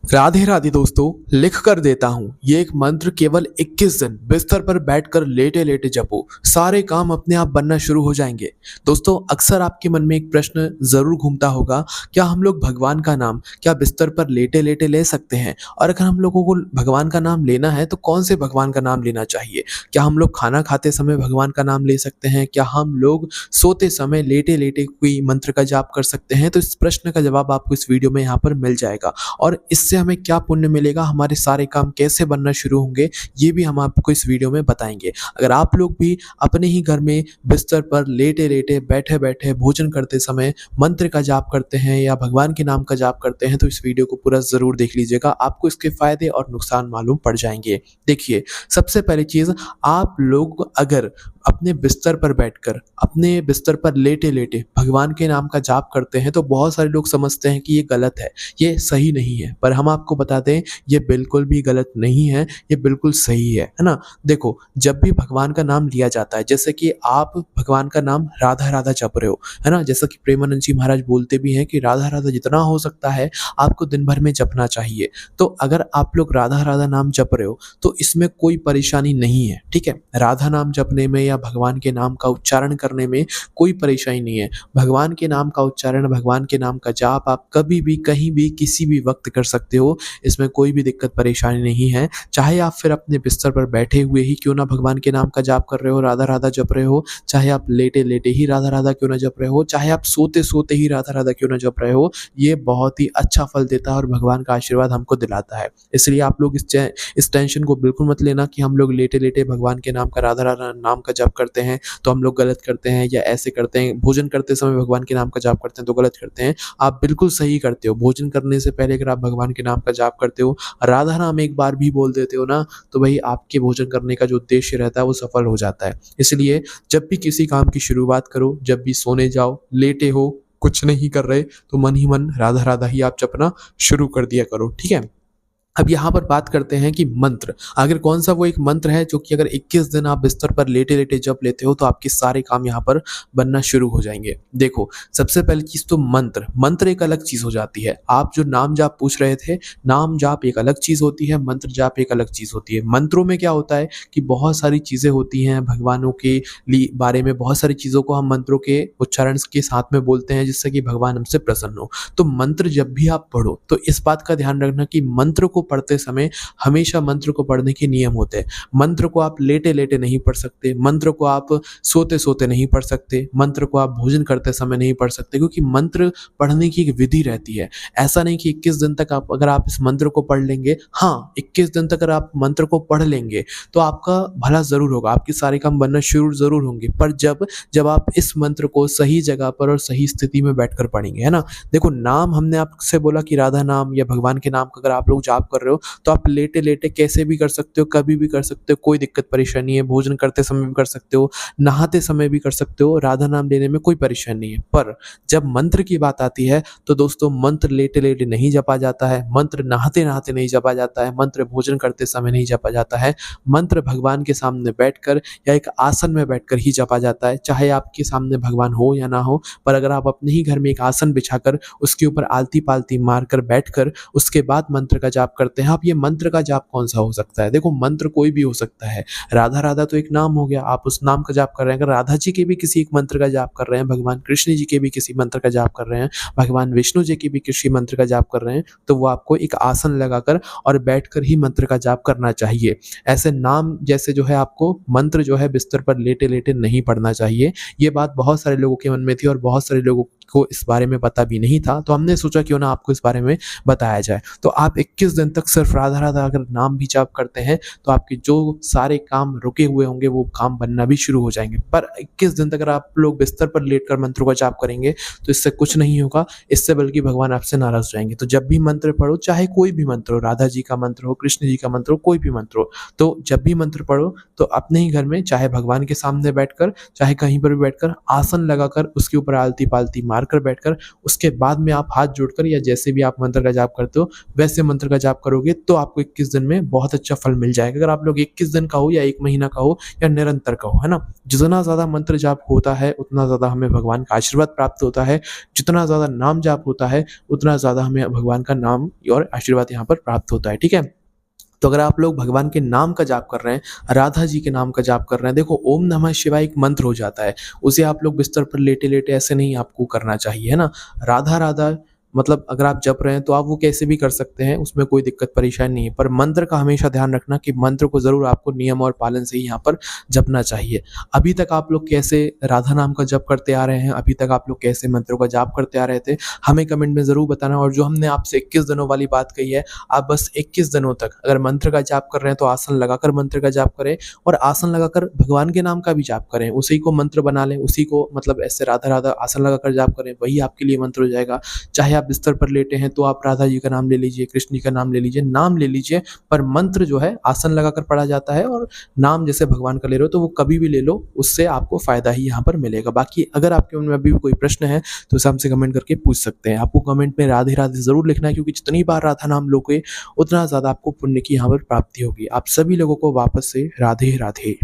राधे राधे दोस्तों, लिख कर देता हूँ ये एक मंत्र। केवल 21 दिन बिस्तर पर बैठकर लेटे लेटे जपो, सारे काम अपने आप बनना शुरू हो जाएंगे। दोस्तों, अक्सर आपके मन में एक प्रश्न जरूर घूमता होगा, क्या हम लोग भगवान का नाम क्या बिस्तर पर लेटे लेटे ले सकते हैं? और अगर हम लोगों को भगवान का नाम लेना है तो कौन से भगवान का नाम लेना चाहिए? क्या हम लोग खाना खाते समय भगवान का नाम ले सकते हैं? क्या हम लोग सोते समय लेटे लेटे कोई मंत्र का जाप कर सकते हैं? तो इस प्रश्न का जवाब आपको इस वीडियो में यहाँ पर मिल जाएगा। और इससे हमें क्या पुण्य मिलेगा, हमारे सारे काम कैसे बनना शुरू होंगे, ये भी हम आपको इस वीडियो में बताएंगे। अगर आप लोग भी अपने ही घर में बिस्तर पर लेटे लेटे बैठे बैठे भोजन करते समय मंत्र का जाप करते हैं या भगवान के नाम का जाप करते हैं तो इस वीडियो को पूरा ज़रूर देख लीजिएगा, आपको इसके फायदे और नुकसान मालूम पड़ जाएंगे। देखिए, सबसे पहली चीज़, आप लोग अगर अपने बिस्तर पर बैठकर अपने बिस्तर पर लेटे लेटे भगवान के नाम का जाप करते हैं तो बहुत सारे लोग समझते हैं कि ये गलत है, ये सही नहीं है। पर हम आपको बता दें, ये बिल्कुल भी गलत नहीं है, ये बिल्कुल सही है ना? देखो, जब भी भगवान का नाम लिया जाता है, जैसे कि आप भगवान का नाम राधा राधा जप रहे हो, है ना? जैसा कि प्रेमानंद जी महाराज बोलते भी हैं कि राधा राधा जितना हो सकता है आपको दिन भर में जपना चाहिए। तो अगर आप लोग राधा राधा नाम जप रहे हो तो इसमें कोई परेशानी नहीं है, ठीक है? राधा नाम जपने में या भगवान के नाम का उच्चारण करने में कोई परेशानी नहीं है। भगवान के नाम का उच्चारण, भगवान के नाम का जाप आप कभी भी, कहीं भी, किसी भी वक्त कर सकते हो। इसमें कोई भी दिक्कत परेशानी नहीं है। चाहे आप फिर अपने बिस्तर पर बैठे हुए ही क्यों ना भगवान के नाम का जाप कर रहे हो, राधा राधा जप रहे हो, चाहे आप लेटे लेटे ही राधा राधा क्यों ना जप रहे हो, चाहे आप सोते सोते ही राधा राधा क्यों ना जप रहे हो, ये बहुत ही अच्छा फल देता है और भगवान का आशीर्वाद हमको दिलाता है। इसलिए आप लोग इस टेंशन को बिल्कुल मत लेना कि हम लोग लेटे लेटे भगवान के नाम का, राधा राधा नाम का जाप करते हैं तो हम लोग गलत करते हैं या ऐसे करते हैं, भोजन करते समय भगवान के नाम का जाप करते हैं तो गलत करते हैं। आप बिल्कुल सही करते हो। भोजन करने से पहले अगर आप भगवान के नाम का जाप करते हो, राधा नाम एक बार भी बोल देते हो ना, तो भाई आपके भोजन करने का जो उद्देश्य रहता है वो सफल हो जाता है। इसलिए जब भी किसी काम की शुरुआत करो, जब भी सोने जाओ, लेटे हो, कुछ नहीं कर रहे, तो मन ही मन राधा राधा ही आप जपना शुरू कर दिया करो, ठीक है? अब यहाँ पर बात करते हैं कि मंत्र, आखिर कौन सा वो एक मंत्र है जो कि अगर 21 दिन आप बिस्तर पर लेटे लेटे जप लेते हो तो आपके सारे काम यहाँ पर बनना शुरू हो जाएंगे। देखो, सबसे पहली चीज़ तो मंत्र एक अलग चीज़ हो जाती है। आप जो नाम जाप पूछ रहे थे, नाम जाप एक अलग चीज़ होती है, मंत्र जाप एक अलग चीज़ होती है। मंत्रों में क्या होता है कि बहुत सारी चीज़ें होती हैं भगवानों के लिए, बारे में बहुत सारी चीज़ों को हम मंत्रों के उच्चारण के साथ में बोलते हैं जिससे कि भगवान हमसे प्रसन्न हो। तो मंत्र जब भी आप पढ़ो तो इस बात का ध्यान रखना कि मंत्र को पढ़ते समय हमेशा मंत्र को पढ़ने के नियम होते हैं। मंत्र को आप लेटे लेटे नहीं पढ़ सकते, मंत्र को आप सोते सोते नहीं पढ़ सकते, मंत्र को आप भोजन करते समय नहीं पढ़ सकते, क्योंकि मंत्र पढ़ने की एक विधि रहती है। ऐसा नहीं कि 21 दिन तक अगर आप इस मंत्र को पढ़ लेंगे, हाँ, 21 दिन तक अगर आप मंत्र को पढ़ लेंगे तो आपका भला जरूर होगा, आपके सारे काम बनना शुरू जरूर होंगे। पर जब जब आप इस मंत्र को सही जगह पर और सही स्थिति में बैठकर पढ़ेंगे, है ना? देखो, नाम हमने आपसे बोला कि राधा नाम या भगवान के नाम का अगर आप लोग जाप कर रहे हो तो आप लेटे लेटे कैसे भी कर सकते हो, कभी भी कर सकते हो, कोई दिक्कत परेशानी है। भोजन करते समय भी कर सकते हो, नहाते समय भी कर सकते हो, राधा नाम लेने में कोई परेशानी नहीं है। पर जब मंत्र की बात आती है तो दोस्तों, मंत्र लेटे लेटे नहीं जपा जाता है, मंत्र नहाते नहाते नहीं जपा जाता है, मंत्र भोजन करते समय नहीं जपा जाता है। मंत्र भगवान के सामने बैठकर या एक आसन में बैठकर ही जपा जाता है, चाहे आपके सामने भगवान हो या ना हो। पर अगर आप अपने ही घर में एक आसन बिछाकर उसके ऊपर आलती पालती मारकर बैठकर उसके बाद मंत्र का जाप करते हैं, आप ये मंत्र का जाप कौन सा हो सकता है? देखो, मंत्र कोई भी हो सकता है। राधा राधा तो एक नाम हो गया, आप उस नाम का जाप कर रहे हैं। अगर राधा जी के भी किसी एक मंत्र का जाप कर रहे हैं, भगवान कृष्ण जी के भी किसी मंत्र का जाप कर रहे हैं, भगवान विष्णु जी के भी किसी मंत्र का जाप कर रहे हैं, तो वो आपको एक आसन लगाकर और बैठकर ही मंत्र का जाप करना चाहिए। ऐसे नाम जैसे जो है आपको मंत्र जो है बिस्तर पर लेटे लेटे नहीं पढ़ना चाहिए। ये बात बहुत सारे लोगों के मन में थी और बहुत सारे लोगों को इस बारे में पता भी नहीं था, तो हमने सोचा क्यों ना आपको इस बारे में बताया जाए। तो आप 21 दिन तक सिर्फ राधा राधा अगर नाम भी जाप करते हैं तो आपके जो सारे काम रुके हुए होंगे वो काम बनना भी शुरू हो जाएंगे। पर 21 दिन तक अगर आप लोग बिस्तर पर लेटकर मंत्रों का जाप करेंगे तो इससे कुछ नहीं होगा, इससे बल्कि भगवान आपसे नाराज हो जाएंगे। तो जब भी मंत्र पढ़ो, चाहे कोई भी मंत्र हो, राधा जी का मंत्र हो, कृष्ण जी का मंत्र हो, कोई भी मंत्र हो, तो जब भी मंत्र पढ़ो तो अपने ही घर में, चाहे भगवान के सामने बैठकर, चाहे कहीं पर भी बैठकर, आसन लगाकर उसके ऊपर आलती पालती मारकर बैठकर उसके बाद में आप हाथ जोड़कर या जैसे भी आप मंत्र का जाप करते हो वैसे मंत्र का जाप करोगे तो आपको 21 दिन में बहुत अच्छा फल मिल जाएगा। अगर आप लोग 21 दिन का हो या 1 महीना का हो या निरंतर का हो, है ना? जितना ज़्यादा मंत्र जाप होता है उतना ज़्यादा हमें भगवान का आशीर्वाद प्राप्त होता है। जितना ज़्यादा नाम जाप होता है उतना ज़्यादा हमें भगवान का नाम और आशीर्वाद यहाँ पर प्राप्त होता है, ठीक है? तो अगर आप लोग भगवान के नाम का जाप कर रहे हैं, राधा जी के नाम का जाप कर रहे हैं, देखो ओम नमः शिवाय एक मंत्र हो जाता है। उसे आप लोग बिस्तर पर लेटे-लेटे ऐसे नहीं आपको करना चाहिए, है ना? राधा, राधा मतलब अगर आप जप रहे हैं तो आप वो कैसे भी कर सकते हैं, उसमें कोई दिक्कत परेशानी नहीं है। पर मंत्र का हमेशा ध्यान रखना कि मंत्र को ज़रूर आपको नियम और पालन से ही यहाँ पर जपना चाहिए। अभी तक आप लोग कैसे राधा नाम का जप करते आ रहे हैं, अभी तक आप लोग कैसे मंत्रों का जाप करते आ रहे थे, हमें कमेंट में ज़रूर बताना। और जो हमने आपसे 21 दिनों वाली बात कही है, आप बस 21 दिनों तक अगर मंत्र का जाप कर रहे हैं तो आसन लगाकर मंत्र का जाप करें और आसन लगाकर भगवान के नाम का भी जाप करें। उसी को मंत्र बना लें, उसी को मतलब ऐसे राधा, राधा आसन लगाकर जाप करें, वही आपके लिए मंत्र हो जाएगा। चाहे आप बिस्तर पर लेटे हैं तो आप राधा जी का नाम ले लीजिए, कृष्ण जी का नाम ले लीजिए, नाम ले लीजिए, पर मंत्र जो है आसन लगाकर पढ़ा जाता है और नाम जैसे भगवान का ले रहे हो तो वो कभी भी ले लो, उससे आपको फ़ायदा ही यहाँ पर मिलेगा। बाकी अगर आपके मन में अभी भी कोई प्रश्न है तो उसे हमसे कमेंट करके पूछ सकते हैं। आपको कमेंट में राधे राधे ज़रूर लिखना है क्योंकि जितनी बार राधा नाम लोगे उतना ज़्यादा आपको पुण्य की यहाँ पर प्राप्ति होगी। आप सभी लोगों को वापस से राधे राधे।